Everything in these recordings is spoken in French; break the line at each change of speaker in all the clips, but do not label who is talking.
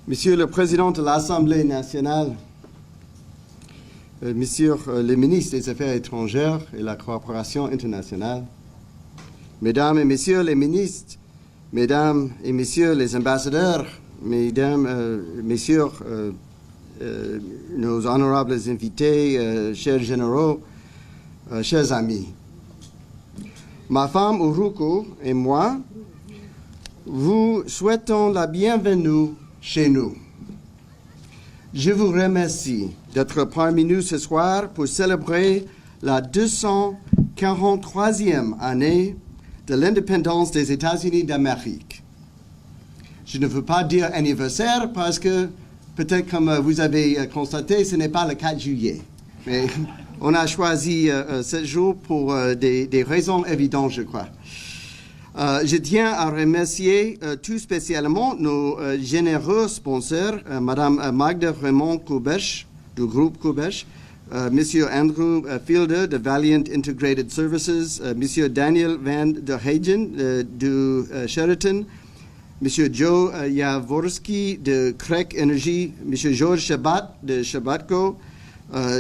Monsieur le Président de l'Assemblée nationale, Monsieur le ministre des Affaires étrangères et de la coopération internationale, Mesdames et Messieurs les ministres, Mesdames et Messieurs les ambassadeurs, Mesdames, Messieurs, nos honorables invités, chers généraux, chers amis. Ma femme Uruku et moi, vous souhaitons la bienvenue chez nous. Je vous remercie d'être parmi nous ce soir pour célébrer la 243e année de l'indépendance des États-Unis d'Amérique. Je ne veux pas dire anniversaire parce que, peut-être comme vous avez constaté, ce n'est pas le 4 juillet. Mais on a choisi ce jour pour des raisons évidentes, je crois. Je tiens à remercier tout spécialement nos généreux sponsors, Madame Magda Raymond-Koubèche du groupe Koubèche, Monsieur Andrew Fielder de Valiant Integrated Services, Monsieur Daniel Van der Hagen du Sheraton, Monsieur Joe Jaworski de Craig Energy, Monsieur Georges Chabat de Chabatco,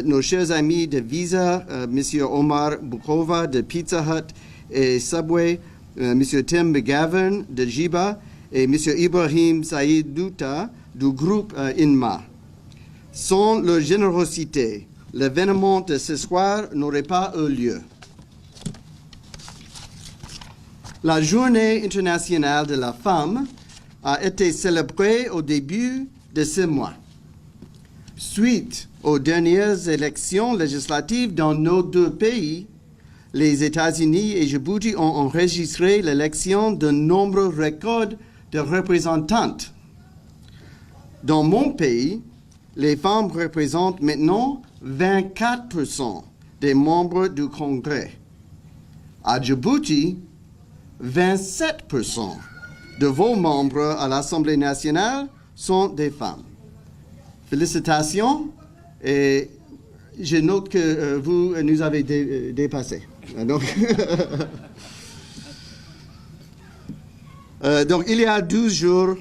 nos chers amis de Visa, Monsieur Omar Bukova de Pizza Hut et Subway, Monsieur Tim McGavin de Jiba et Monsieur Ibrahim Saïd Douta du groupe INMA. Sans leur générosité, l'événement de ce soir n'aurait pas eu lieu. La Journée internationale de la femme a été célébrée au début de ce mois. Suite aux dernières élections législatives dans nos deux pays, les États-Unis et Djibouti ont enregistré l'élection d'un nombre record de représentantes. Dans mon pays, les femmes représentent maintenant 24% des membres du Congrès. À Djibouti, 27% de vos membres à l'Assemblée nationale sont des femmes. Félicitations et je note que vous nous avez dépassé. Donc, il y a 12 jours,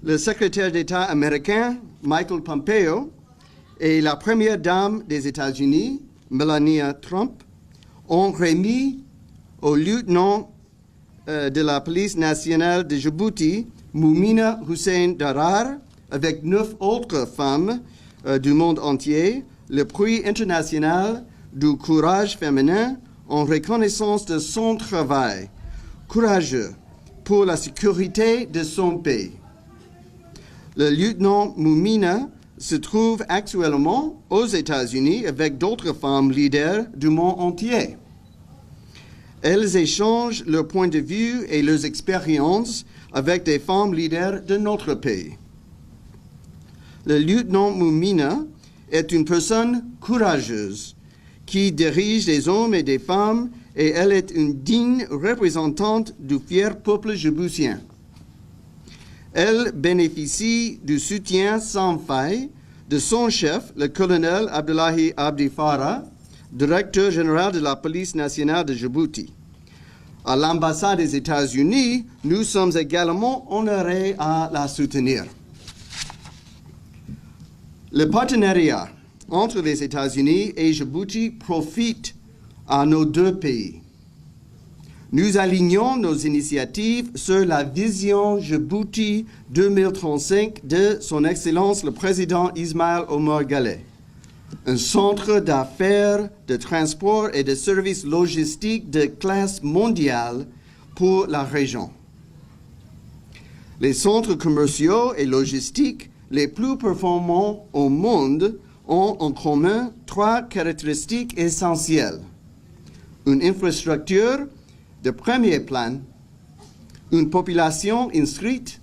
le secrétaire d'État américain, Michael Pompeo, et la première dame des États-Unis, Melania Trump, ont remis au lieutenant de la police nationale de Djibouti, Moumina Hussein Darar, avec 9 autres femmes du monde entier, le prix international du courage féminin en reconnaissance de son travail courageux pour la sécurité de son pays. Le lieutenant Moumina se trouve actuellement aux États-Unis avec d'autres femmes leaders du monde entier. Elles échangent leurs points de vue et leurs expériences avec des femmes leaders de notre pays. Le lieutenant Moumina est une personne courageuse qui dirige des hommes et des femmes et elle est une digne représentante du fier peuple djiboutien. Elle bénéficie du soutien sans faille de son chef, le colonel Abdullahi Abdi Farah, directeur général de la police nationale de Djibouti. À l'ambassade des États-Unis, nous sommes également honorés à la soutenir. Le partenariat entre les États-Unis et Djibouti profite à nos deux pays. Nous alignons nos initiatives sur la vision Djibouti 2035 de son Excellence le Président Ismaël Omar Guelleh, un centre d'affaires, de transport et de services logistiques de classe mondiale pour la région. Les centres commerciaux et logistiques les plus performants au monde ont en commun 3 caractéristiques essentielles. Une infrastructure de premier plan, une population inscrite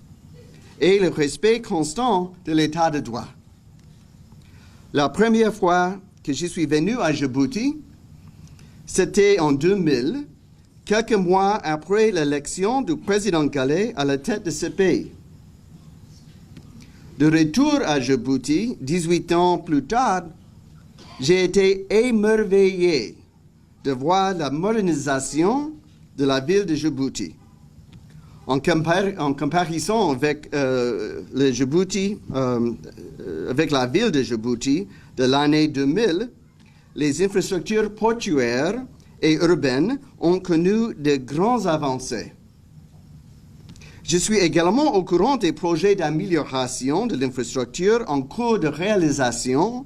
et le respect constant de l'état de droit. La première fois que je suis venu à Djibouti, c'était en 2000, quelques mois après l'élection du président Guelleh à la tête de ce pays. De retour à Djibouti, 18 ans plus tard, j'ai été émerveillé de voir la modernisation de la ville de Djibouti. En comparaison avec le Djibouti, avec la ville de Djibouti de l'année 2000, les infrastructures portuaires et urbaines ont connu de grandes avancées. Je suis également au courant des projets d'amélioration de l'infrastructure en cours de réalisation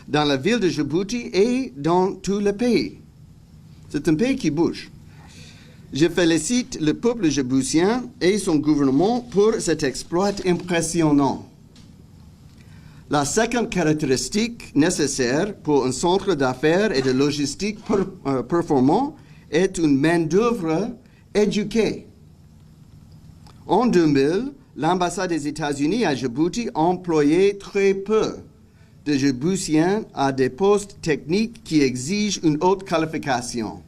dans la ville de Djibouti et dans tout le pays. C'est un pays qui bouge. Je félicite le peuple djiboutien et son gouvernement pour cet exploit impressionnant. La seconde caractéristique nécessaire pour un centre d'affaires et de logistique performant est une main-d'œuvre éduquée. En 2000, l'ambassade des États-Unis à Djibouti employait très peu de Djiboutiens à des postes techniques qui exigent une haute qualification,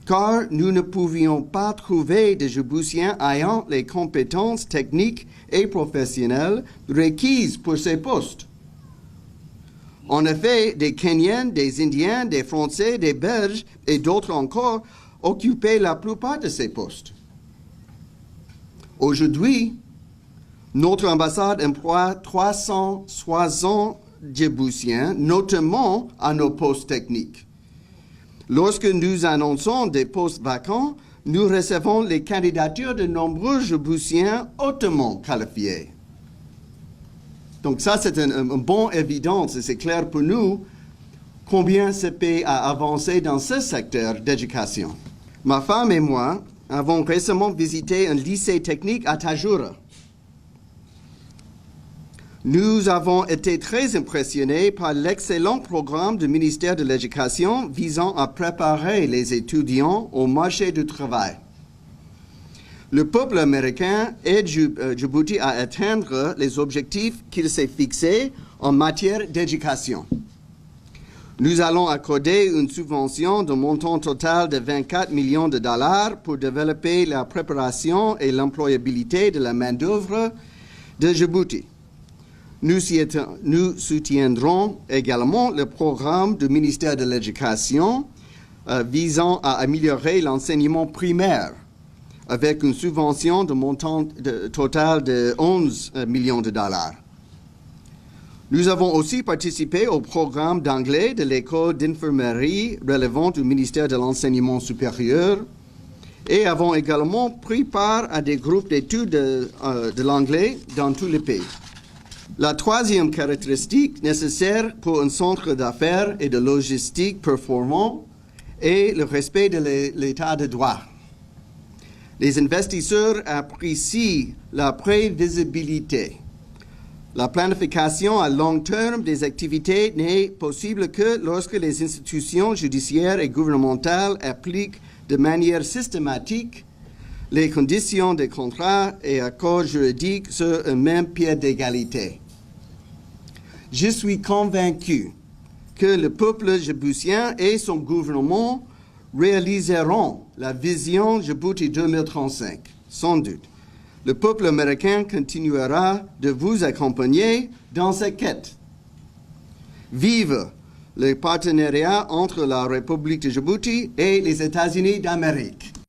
car nous ne pouvions pas trouver de Djiboutiens ayant les compétences techniques et professionnelles requises pour ces postes. En effet, des Kenyans, des Indiens, des Français, des Belges et d'autres encore occupaient la plupart de ces postes. Aujourd'hui, notre ambassade emploie 360 Djiboutiens, notamment à nos postes techniques. Lorsque nous annonçons des postes vacants, nous recevons les candidatures de nombreux Djiboutiens hautement qualifiés. Donc ça, c'est une bonne évidence et c'est clair pour nous combien ce pays a avancé dans ce secteur d'éducation. Ma femme et moi avons récemment visité un lycée technique à Tajura. Nous avons été très impressionnés par l'excellent programme du ministère de l'Éducation visant à préparer les étudiants au marché du travail. Le peuple américain aide Djibouti à atteindre les objectifs qu'il s'est fixés en matière d'éducation. Nous allons accorder une subvention d'un montant total de 24 millions de dollars pour développer la préparation et l'employabilité de la main-d'œuvre de Djibouti. Nous soutiendrons également le programme du ministère de l'Éducation visant à améliorer l'enseignement primaire avec une subvention de montant total de 11 millions de dollars. Nous avons aussi participé au programme d'anglais de l'école d'infirmerie relevant du ministère de l'Enseignement supérieur et avons également pris part à des groupes d'études de l'anglais dans tout le pays. La troisième caractéristique nécessaire pour un centre d'affaires et de logistique performant est le respect de l'état de droit. Les investisseurs apprécient la prévisibilité. La planification à long terme des activités n'est possible que lorsque les institutions judiciaires et gouvernementales appliquent de manière systématique les conditions des contrats et accords juridiques sur un même pied d'égalité. Je suis convaincu que le peuple djiboutien et son gouvernement réaliseront la vision Djibouti 2035, sans doute. Le peuple américain continuera de vous accompagner dans cette quête. Vive le partenariat entre la République de Djibouti et les États-Unis d'Amérique.